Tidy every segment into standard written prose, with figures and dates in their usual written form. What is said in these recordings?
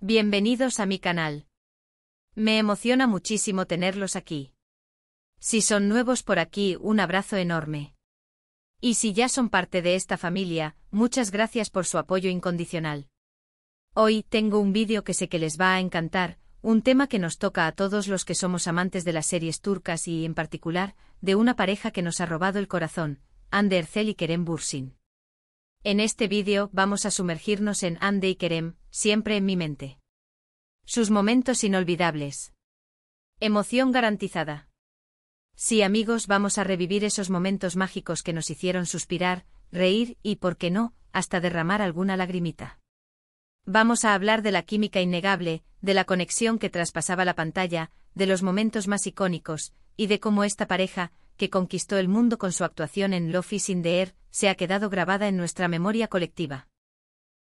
Bienvenidos a mi canal. Me emociona muchísimo tenerlos aquí. Si son nuevos por aquí, un abrazo enorme. Y si ya son parte de esta familia, muchas gracias por su apoyo incondicional. Hoy tengo un vídeo que sé que les va a encantar, un tema que nos toca a todos los que somos amantes de las series turcas y, en particular, de una pareja que nos ha robado el corazón, Hande Erçel y Kerem Bürsin. En este vídeo vamos a sumergirnos en Hande y Kerem, siempre en mi mente. Sus momentos inolvidables. Emoción garantizada. Sí, amigos, vamos a revivir esos momentos mágicos que nos hicieron suspirar, reír y, por qué no, hasta derramar alguna lagrimita. Vamos a hablar de la química innegable, de la conexión que traspasaba la pantalla, de los momentos más icónicos, y de cómo esta pareja, que conquistó el mundo con su actuación en Love is in the Air, se ha quedado grabada en nuestra memoria colectiva.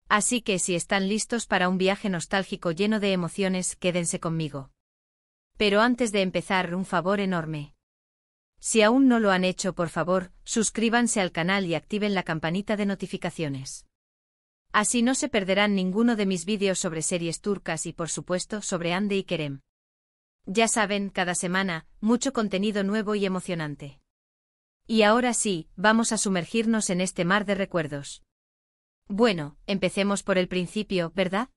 Así que si están listos para un viaje nostálgico lleno de emociones, quédense conmigo. Pero antes de empezar, un favor enorme. Si aún no lo han hecho, por favor, suscríbanse al canal y activen la campanita de notificaciones. Así no se perderán ninguno de mis vídeos sobre series turcas y, por supuesto, sobre Hande y Kerem. Ya saben, cada semana, mucho contenido nuevo y emocionante. Y ahora sí, vamos a sumergirnos en este mar de recuerdos. Bueno, empecemos por el principio, ¿verdad?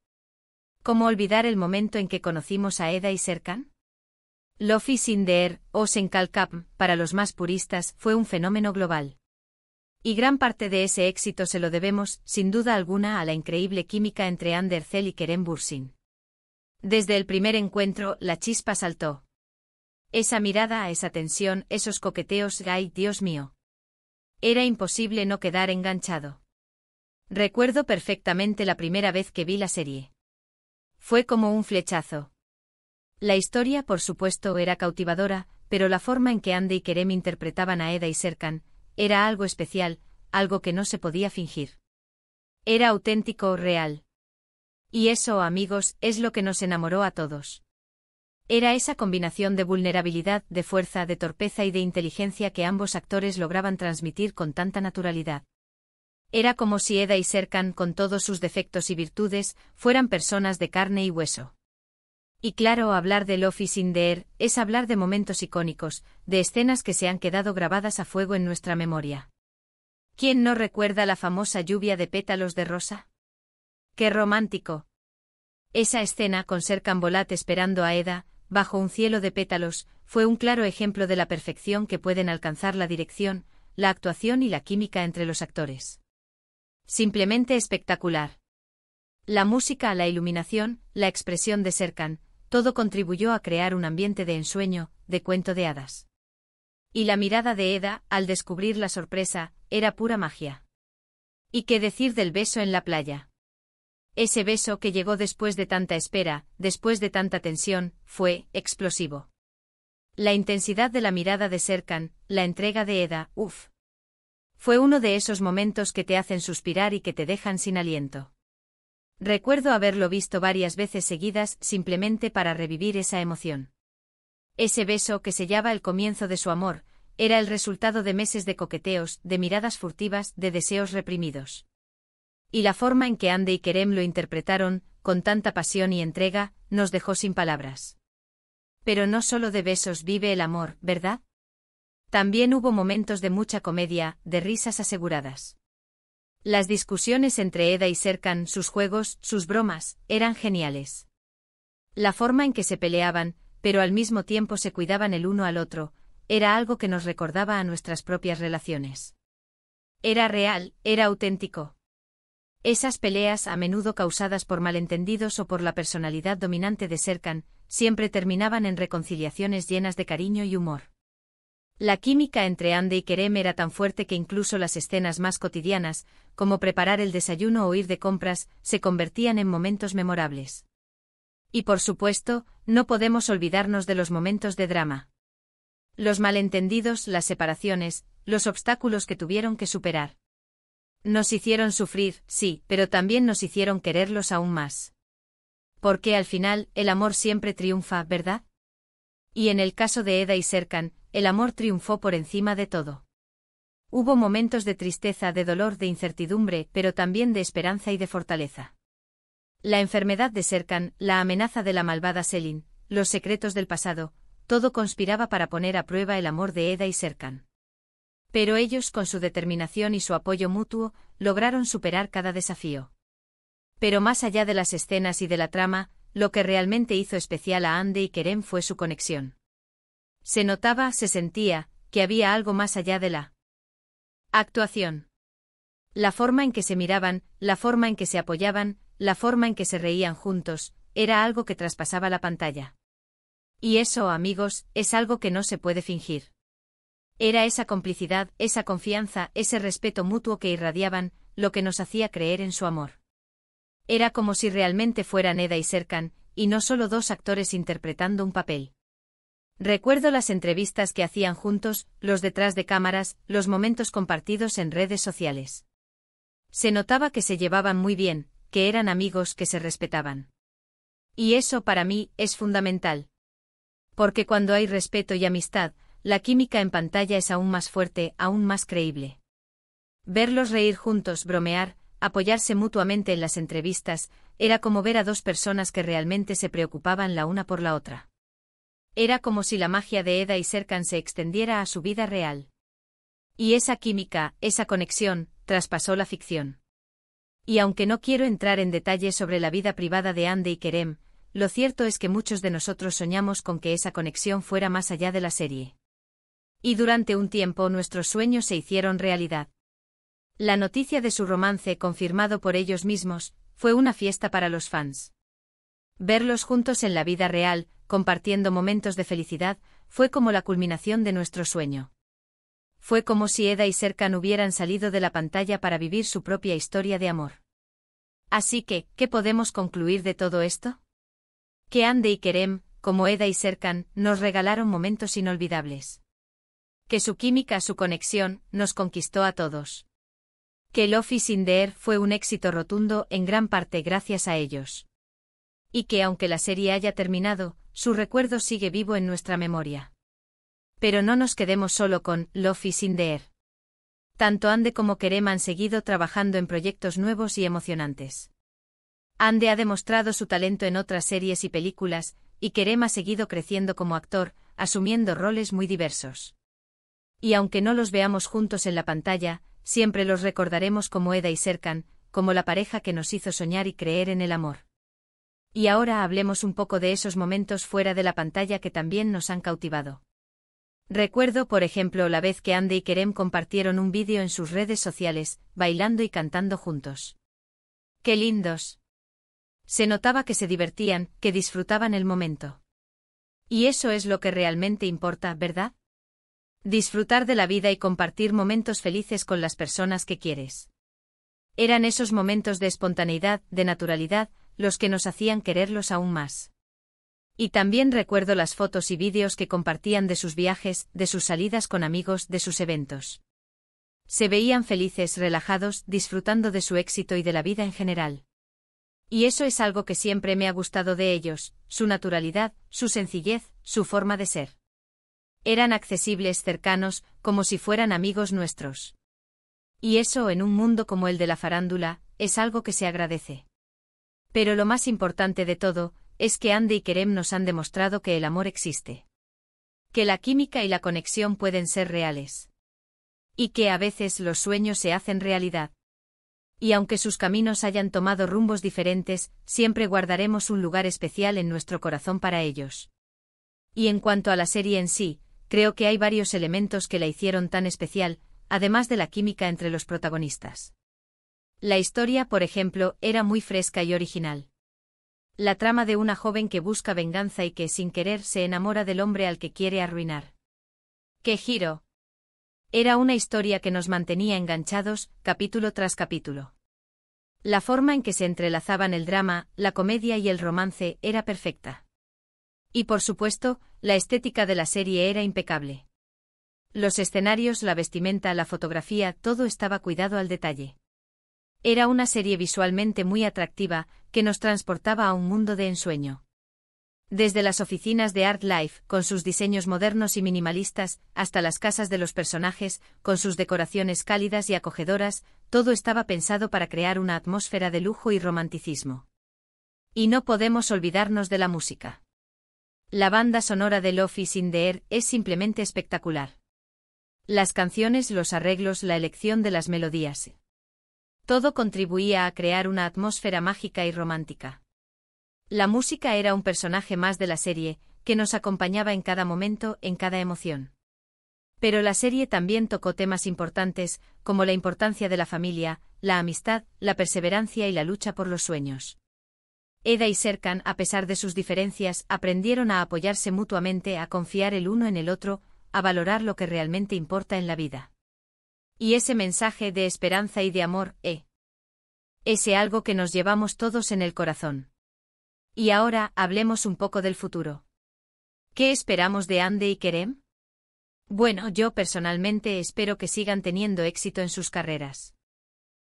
¿Cómo olvidar el momento en que conocimos a Eda y Serkan? Love is in the Air, o Sen Kalkap, para los más puristas, fue un fenómeno global. Y gran parte de ese éxito se lo debemos, sin duda alguna, a la increíble química entre Hande Erçel y Kerem Bürsin. Desde el primer encuentro, la chispa saltó. Esa mirada, esa tensión, esos coqueteos, ¡ay, Dios mío! Era imposible no quedar enganchado. Recuerdo perfectamente la primera vez que vi la serie. Fue como un flechazo. La historia, por supuesto, era cautivadora, pero la forma en que Hande y Kerem interpretaban a Eda y Serkan era algo especial, algo que no se podía fingir. Era auténtico, real. Y eso, amigos, es lo que nos enamoró a todos. Era esa combinación de vulnerabilidad, de fuerza, de torpeza y de inteligencia que ambos actores lograban transmitir con tanta naturalidad. Era como si Eda y Serkan, con todos sus defectos y virtudes, fueran personas de carne y hueso. Y claro, hablar de Love is in the Air es hablar de momentos icónicos, de escenas que se han quedado grabadas a fuego en nuestra memoria. ¿Quién no recuerda la famosa lluvia de pétalos de rosa? ¡Qué romántico! Esa escena con Serkan Bolat esperando a Eda, bajo un cielo de pétalos, fue un claro ejemplo de la perfección que pueden alcanzar la dirección, la actuación y la química entre los actores. Simplemente espectacular. La música, la iluminación, la expresión de Serkan, todo contribuyó a crear un ambiente de ensueño, de cuento de hadas. Y la mirada de Eda, al descubrir la sorpresa, era pura magia. ¿Y qué decir del beso en la playa? Ese beso que llegó después de tanta espera, después de tanta tensión, fue explosivo. La intensidad de la mirada de Serkan, la entrega de Eda, uff. Fue uno de esos momentos que te hacen suspirar y que te dejan sin aliento. Recuerdo haberlo visto varias veces seguidas simplemente para revivir esa emoción. Ese beso que sellaba el comienzo de su amor, era el resultado de meses de coqueteos, de miradas furtivas, de deseos reprimidos. Y la forma en que Hande y Kerem lo interpretaron, con tanta pasión y entrega, nos dejó sin palabras. Pero no solo de besos vive el amor, ¿verdad? También hubo momentos de mucha comedia, de risas aseguradas. Las discusiones entre Eda y Serkan, sus juegos, sus bromas, eran geniales. La forma en que se peleaban, pero al mismo tiempo se cuidaban el uno al otro, era algo que nos recordaba a nuestras propias relaciones. Era real, era auténtico. Esas peleas, a menudo causadas por malentendidos o por la personalidad dominante de Serkan, siempre terminaban en reconciliaciones llenas de cariño y humor. La química entre Hande y Kerem era tan fuerte que incluso las escenas más cotidianas, como preparar el desayuno o ir de compras, se convertían en momentos memorables. Y por supuesto, no podemos olvidarnos de los momentos de drama. Los malentendidos, las separaciones, los obstáculos que tuvieron que superar. Nos hicieron sufrir, sí, pero también nos hicieron quererlos aún más. Porque al final, el amor siempre triunfa, ¿verdad? Y en el caso de Eda y Serkan, el amor triunfó por encima de todo. Hubo momentos de tristeza, de dolor, de incertidumbre, pero también de esperanza y de fortaleza. La enfermedad de Serkan, la amenaza de la malvada Selin, los secretos del pasado, todo conspiraba para poner a prueba el amor de Eda y Serkan. Pero ellos, con su determinación y su apoyo mutuo, lograron superar cada desafío. Pero más allá de las escenas y de la trama, lo que realmente hizo especial a Hande y Kerem fue su conexión. Se notaba, se sentía, que había algo más allá de la actuación. La forma en que se miraban, la forma en que se apoyaban, la forma en que se reían juntos, era algo que traspasaba la pantalla. Y eso, amigos, es algo que no se puede fingir. Era esa complicidad, esa confianza, ese respeto mutuo que irradiaban, lo que nos hacía creer en su amor. Era como si realmente fueran Eda y Serkan, y no solo dos actores interpretando un papel. Recuerdo las entrevistas que hacían juntos, los detrás de cámaras, los momentos compartidos en redes sociales. Se notaba que se llevaban muy bien, que eran amigos que se respetaban. Y eso para mí es fundamental. Porque cuando hay respeto y amistad, la química en pantalla es aún más fuerte, aún más creíble. Verlos reír juntos, bromear, apoyarse mutuamente en las entrevistas, era como ver a dos personas que realmente se preocupaban la una por la otra. Era como si la magia de Eda y Serkan se extendiera a su vida real. Y esa química, esa conexión, traspasó la ficción. Y aunque no quiero entrar en detalle sobre la vida privada de Hande y Kerem, lo cierto es que muchos de nosotros soñamos con que esa conexión fuera más allá de la serie. Y durante un tiempo nuestros sueños se hicieron realidad. La noticia de su romance, confirmado por ellos mismos, fue una fiesta para los fans. Verlos juntos en la vida real, compartiendo momentos de felicidad, fue como la culminación de nuestro sueño. Fue como si Eda y Serkan hubieran salido de la pantalla para vivir su propia historia de amor. Así que, ¿qué podemos concluir de todo esto? Que Hande y Kerem, como Eda y Serkan, nos regalaron momentos inolvidables. Que su química, su conexión, nos conquistó a todos. Que Love is in the Air fue un éxito rotundo en gran parte gracias a ellos. Y que aunque la serie haya terminado, su recuerdo sigue vivo en nuestra memoria. Pero no nos quedemos solo con Love is in the Air. Tanto Hande como Kerem han seguido trabajando en proyectos nuevos y emocionantes. Hande ha demostrado su talento en otras series y películas, y Kerem ha seguido creciendo como actor, asumiendo roles muy diversos. Y aunque no los veamos juntos en la pantalla, siempre los recordaremos como Eda y Serkan, como la pareja que nos hizo soñar y creer en el amor. Y ahora hablemos un poco de esos momentos fuera de la pantalla que también nos han cautivado. Recuerdo, por ejemplo, la vez que Hande y Kerem compartieron un vídeo en sus redes sociales, bailando y cantando juntos. ¡Qué lindos! Se notaba que se divertían, que disfrutaban el momento. Y eso es lo que realmente importa, ¿verdad? Disfrutar de la vida y compartir momentos felices con las personas que quieres. Eran esos momentos de espontaneidad, de naturalidad, los que nos hacían quererlos aún más. Y también recuerdo las fotos y vídeos que compartían de sus viajes, de sus salidas con amigos, de sus eventos. Se veían felices, relajados, disfrutando de su éxito y de la vida en general. Y eso es algo que siempre me ha gustado de ellos, su naturalidad, su sencillez, su forma de ser. Eran accesibles, cercanos, como si fueran amigos nuestros. Y eso en un mundo como el de la farándula, es algo que se agradece. Pero lo más importante de todo, es que Hande y Kerem nos han demostrado que el amor existe. Que la química y la conexión pueden ser reales. Y que a veces los sueños se hacen realidad. Y aunque sus caminos hayan tomado rumbos diferentes, siempre guardaremos un lugar especial en nuestro corazón para ellos. Y en cuanto a la serie en sí, creo que hay varios elementos que la hicieron tan especial, además de la química entre los protagonistas. La historia, por ejemplo, era muy fresca y original. La trama de una joven que busca venganza y que, sin querer, se enamora del hombre al que quiere arruinar. ¡Qué giro! Era una historia que nos mantenía enganchados, capítulo tras capítulo. La forma en que se entrelazaban el drama, la comedia y el romance era perfecta. Y por supuesto, la estética de la serie era impecable. Los escenarios, la vestimenta, la fotografía, todo estaba cuidado al detalle. Era una serie visualmente muy atractiva, que nos transportaba a un mundo de ensueño. Desde las oficinas de ArtLife, con sus diseños modernos y minimalistas, hasta las casas de los personajes, con sus decoraciones cálidas y acogedoras, todo estaba pensado para crear una atmósfera de lujo y romanticismo. Y no podemos olvidarnos de la música. La banda sonora de Love is in the Air es simplemente espectacular. Las canciones, los arreglos, la elección de las melodías. Todo contribuía a crear una atmósfera mágica y romántica. La música era un personaje más de la serie, que nos acompañaba en cada momento, en cada emoción. Pero la serie también tocó temas importantes, como la importancia de la familia, la amistad, la perseverancia y la lucha por los sueños. Eda y Serkan, a pesar de sus diferencias, aprendieron a apoyarse mutuamente, a confiar el uno en el otro, a valorar lo que realmente importa en la vida. Y ese mensaje de esperanza y de amor, ese algo que nos llevamos todos en el corazón. Y ahora, hablemos un poco del futuro. ¿Qué esperamos de Hande y Kerem? Bueno, yo personalmente espero que sigan teniendo éxito en sus carreras.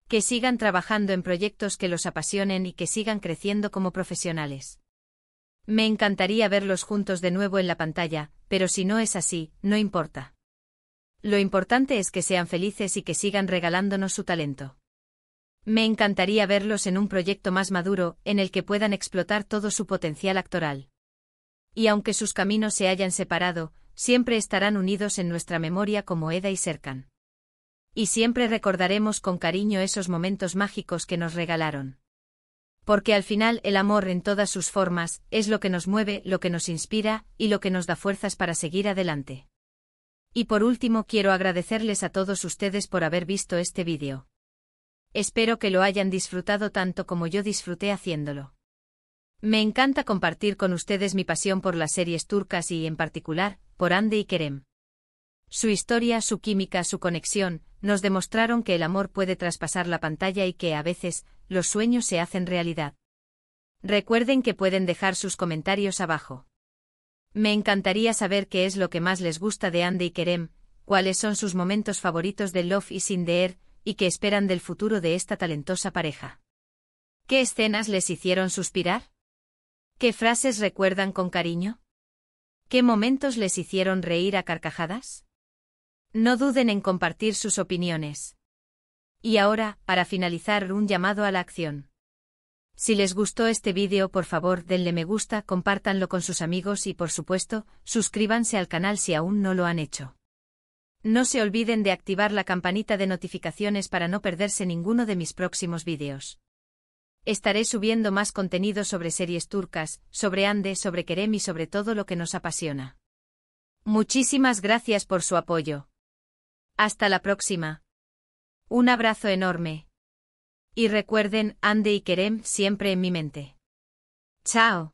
Que sigan trabajando en proyectos que los apasionen y que sigan creciendo como profesionales. Me encantaría verlos juntos de nuevo en la pantalla, pero si no es así, no importa. Lo importante es que sean felices y que sigan regalándonos su talento. Me encantaría verlos en un proyecto más maduro, en el que puedan explotar todo su potencial actoral. Y aunque sus caminos se hayan separado, siempre estarán unidos en nuestra memoria como Eda y Serkan. Y siempre recordaremos con cariño esos momentos mágicos que nos regalaron. Porque al final el amor en todas sus formas es lo que nos mueve, lo que nos inspira y lo que nos da fuerzas para seguir adelante. Y por último quiero agradecerles a todos ustedes por haber visto este vídeo. Espero que lo hayan disfrutado tanto como yo disfruté haciéndolo. Me encanta compartir con ustedes mi pasión por las series turcas y, en particular, por Hande y Kerem. Su historia, su química, su conexión, nos demostraron que el amor puede traspasar la pantalla y que, a veces, los sueños se hacen realidad. Recuerden que pueden dejar sus comentarios abajo. Me encantaría saber qué es lo que más les gusta de Hande y Kerem, cuáles son sus momentos favoritos de Love is in the Air, y qué esperan del futuro de esta talentosa pareja. ¿Qué escenas les hicieron suspirar? ¿Qué frases recuerdan con cariño? ¿Qué momentos les hicieron reír a carcajadas? No duden en compartir sus opiniones. Y ahora, para finalizar, un llamado a la acción. Si les gustó este vídeo, por favor denle me gusta, compártanlo con sus amigos y, por supuesto, suscríbanse al canal si aún no lo han hecho. No se olviden de activar la campanita de notificaciones para no perderse ninguno de mis próximos vídeos. Estaré subiendo más contenido sobre series turcas, sobre Hande, sobre Kerem y sobre todo lo que nos apasiona. Muchísimas gracias por su apoyo. Hasta la próxima. Un abrazo enorme. Y recuerden, Hande y Kerem siempre en mi mente. Chao.